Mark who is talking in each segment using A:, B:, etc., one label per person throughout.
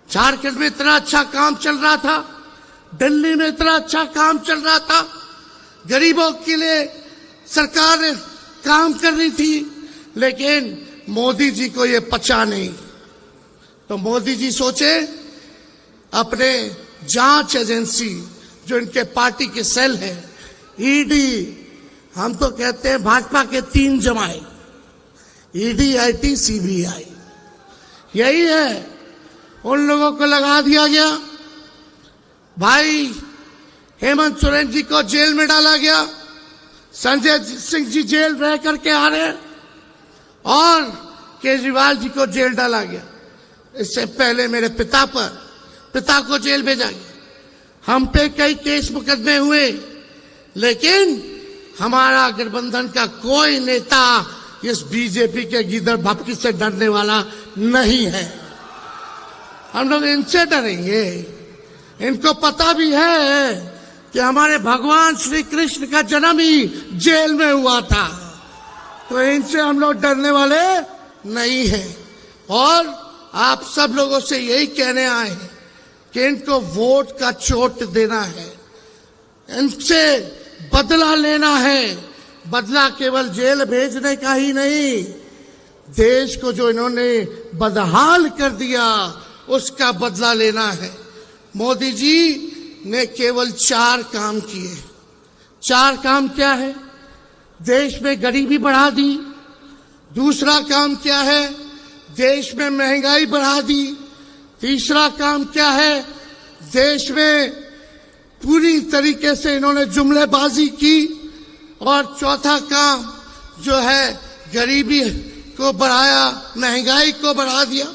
A: झारखंड में इतना अच्छा काम चल रहा था, दिल्ली में इतना अच्छा काम चल रहा था, गरीबों के लिए सरकार काम कर रही थी, लेकिन मोदी जी को ये पचा नहीं। तो मोदी जी सोचे अपने जांच एजेंसी जो इनके पार्टी के सेल है, ईडी, हम तो कहते हैं भाजपा के 3 जमाए, ईडी, आईटी, सीबीआई, यही है, उन लोगों को लगा दिया गया। भाई हेमंत सोरेन जी को जेल में डाला गया, संजय सिंह जी जेल रह करके आ रहे हैं, और केजरीवाल जी को जेल डाला गया। इससे पहले मेरे पिता को जेल भेजा गया। हम पे कई केस मुकदमे हुए, लेकिन हमारा गठबंधन का कोई नेता इस बीजेपी के गीदड़ भपकी से डरने वाला नहीं है। हम लोग इनसे डरेंगे। इनको पता भी है कि हमारे भगवान श्री कृष्ण का जन्म ही जेल में हुआ था, तो इनसे हम लोग डरने वाले नहीं हैं। और आप सब लोगों से यही कहने आए हैं कि इनको वोट का चोट देना है, इनसे बदला लेना है। बदला केवल जेल भेजने का ही नहीं, देश को जो इन्होंने बदहाल कर दिया उसका बदला लेना है। मोदी जी ने केवल 4 काम किए। 4 काम क्या है? देश में गरीबी बढ़ा दी। दूसरा काम क्या है? देश में महंगाई बढ़ा दी। तीसरा काम क्या है? देश में पूरी तरीके से इन्होंने जुमलेबाजी की। और चौथा काम जो है गरीबी को बढ़ाया, महंगाई को बढ़ा दिया।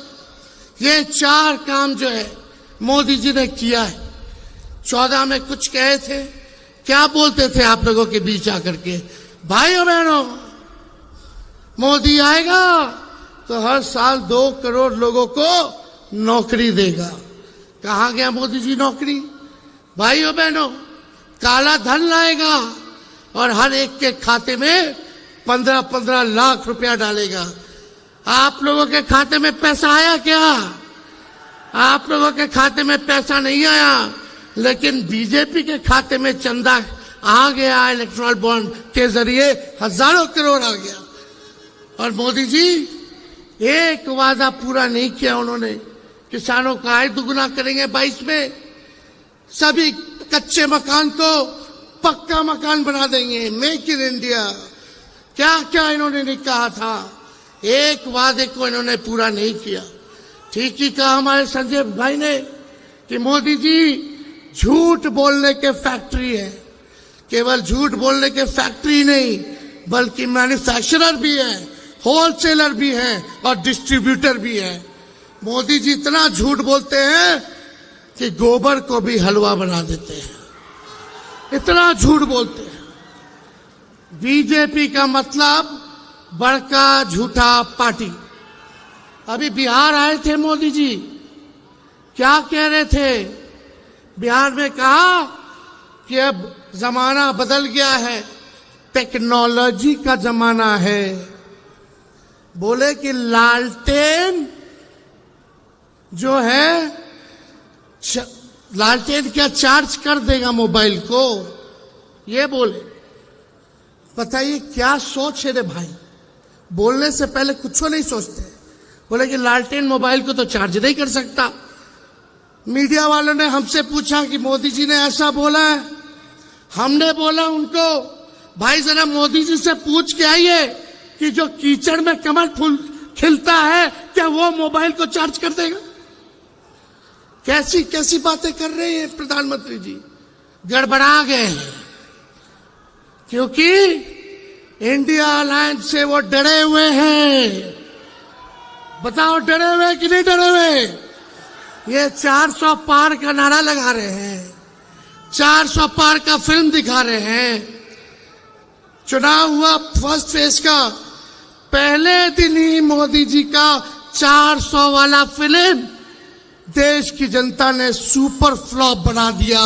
A: ये 4 काम जो है मोदी जी ने किया है। 14 में कुछ कहे थे, क्या बोलते थे आप लोगों के बीच आकर के, भाइयों बहनों, मोदी आएगा तो हर साल 2 करोड़ लोगों को नौकरी देगा। कहां गया मोदी जी नौकरी? भाइयों बहनों, काला धन लाएगा और हर एक के खाते में 15-15 लाख रुपया डालेगा। आप लोगों के खाते में पैसा आया क्या? आप लोगों के खाते में पैसा नहीं आया, लेकिन बीजेपी के खाते में चंदा आ गया। इलेक्ट्रल बॉन्ड के जरिए हजारों करोड़ आ गया। और मोदी जी एक वादा पूरा नहीं किया उन्होंने। किसानों का आय दुगुना करेंगे 22 में, सभी कच्चे मकान को पक्का मकान बना देंगे, मेक इन इंडिया। क्या क्या इन्होंने नहीं कहा था, एक वादे को इन्होंने पूरा नहीं किया। ठीक ही कहा हमारे संजय भाई ने कि मोदी जी झूठ बोलने के फैक्ट्री है। केवल झूठ बोलने के फैक्ट्री नहीं, बल्कि मैन्युफैक्चरर भी है, होलसेलर भी है और डिस्ट्रीब्यूटर भी है। मोदी जी इतना झूठ बोलते हैं कि गोबर को भी हलवा बना देते हैं, इतना झूठ बोलते हैं। बीजेपी का मतलब बड़का झूठा पार्टी। अभी बिहार आए थे मोदी जी, क्या कह रहे थे? बिहार में कहा कि अब जमाना बदल गया है, टेक्नोलॉजी का जमाना है। बोले कि लालटेन जो है, लालटेन क्या चार्ज कर देगा मोबाइल को, ये बोले। बताइए क्या सोच है रे भाई, बोलने से पहले कुछ नहीं सोचते। बोले कि लालटेन मोबाइल को तो चार्ज नहीं कर सकता। मीडिया वालों ने हमसे पूछा कि मोदी जी ने ऐसा बोला है। हमने बोला उनको, भाई जरा मोदी जी से पूछ के आइए कि जो कीचड़ में कमल फूल खिलता है, क्या वो मोबाइल को चार्ज कर देगा? कैसी कैसी बातें कर रहे हैं प्रधानमंत्री जी। गड़बड़ा गए हैं, क्योंकि इंडिया अलायंस से वो डरे हुए हैं। बताओ डरे हुए कि नहीं डरे हुए? ये 400 पार का नारा लगा रहे हैं, 400 पार का फिल्म दिखा रहे हैं। चुनाव हुआ फर्स्ट फेज का, पहले दिन ही मोदी जी का 400 वाला फिल्म देश की जनता ने सुपर फ्लॉप बना दिया।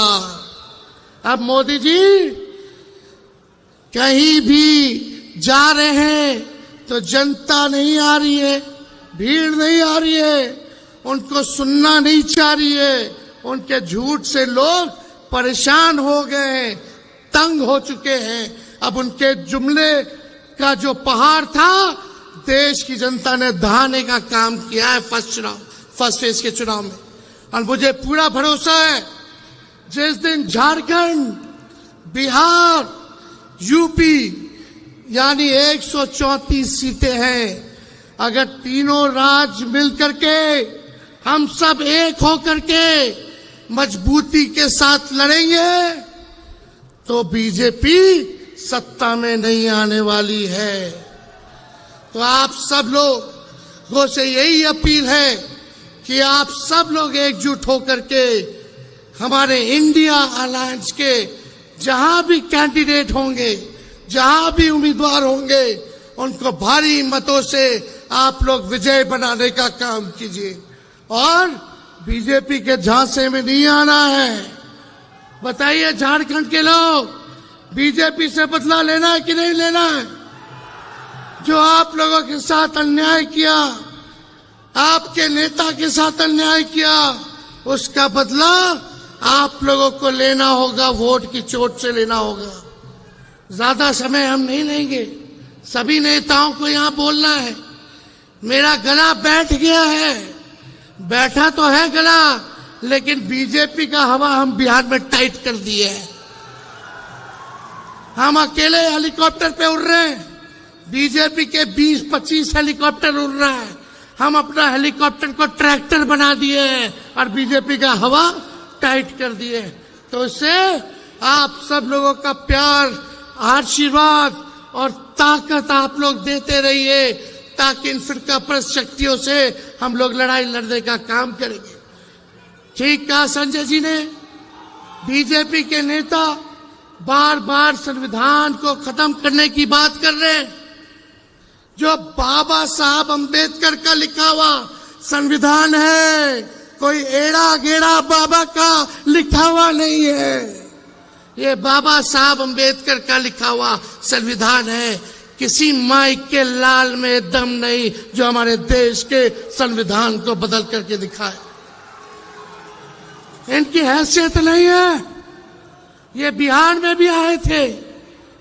A: अब मोदी जी कहीं भी जा रहे हैं तो जनता नहीं आ रही है, भीड़ नहीं आ रही है, उनको सुनना नहीं चाह रही है। उनके झूठ से लोग परेशान हो गए हैं, तंग हो चुके हैं। अब उनके जुमले का जो पहाड़ था, देश की जनता ने दहाने का काम किया है फर्स्ट फेज के चुनाव में। और मुझे पूरा भरोसा है, जिस दिन झारखंड, बिहार, यूपी यानी 134 सीटें हैं, अगर तीनों राज्य मिल करके हम सब एक होकर के मजबूती के साथ लड़ेंगे तो बीजेपी सत्ता में नहीं आने वाली है। तो आप सब लोगों से यही अपील है कि आप सब लोग एकजुट होकर के हमारे इंडिया अलायंस के जहां भी कैंडिडेट होंगे, जहां भी उम्मीदवार होंगे, उनको भारी मतों से आप लोग विजय बनाने का काम कीजिए और बीजेपी के झांसे में नहीं आना है। बताइए झारखंड के लोग, बीजेपी से बदला लेना है कि नहीं लेना है? जो आप लोगों के साथ अन्याय किया, आपके नेता के साथ अन्याय किया, उसका बदला आप लोगों को लेना होगा, वोट की चोट से लेना होगा। ज्यादा समय हम नहीं लेंगे, सभी नेताओं को यहां बोलना है। मेरा गला बैठ गया है, बैठा तो है गला, लेकिन बीजेपी का हवा हम बिहार में टाइट कर दिए है। हम अकेले हेलीकॉप्टर पे उड़ रहे हैं, बीजेपी के 20-25 हेलीकॉप्टर उड़ रहा है। हम अपना हेलीकॉप्टर को ट्रैक्टर बना दिए हैं और बीजेपी का हवा टाइट कर दिए। तो इससे आप सब लोगों का प्यार, आशीर्वाद और ताकत आप लोग देते रहिए, ताकि इन फिरकापरस्त शक्तियों से हम लोग लड़ाई लड़ने का काम करेंगे। ठीक कहा संजय जी ने। बीजेपी के नेता बार बार संविधान को खत्म करने की बात कर रहे हैं। जो बाबा साहब अंबेडकर का लिखा हुआ संविधान है, कोई एड़ा गेड़ा बाबा का लिखा हुआ नहीं है। ये बाबा साहब अंबेडकर का लिखा हुआ संविधान है। किसी माइक के लाल में दम नहीं जो हमारे देश के संविधान को बदल करके दिखाए। इनकी हैसियत नहीं है। ये बिहार में भी आए थे,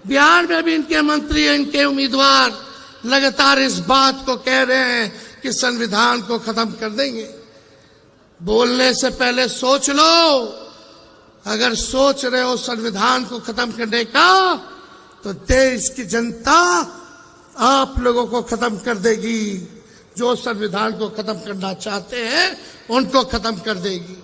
A: बिहार में भी इनके मंत्री, इनके उम्मीदवार लगातार इस बात को कह रहे हैं कि संविधान को खत्म कर देंगे। बोलने से पहले सोच लो। अगर सोच रहे हो संविधान को खत्म करने का, तो देश की जनता आप लोगों को खत्म कर देगी। जो संविधान को खत्म करना चाहते हैं, उनको खत्म कर देगी।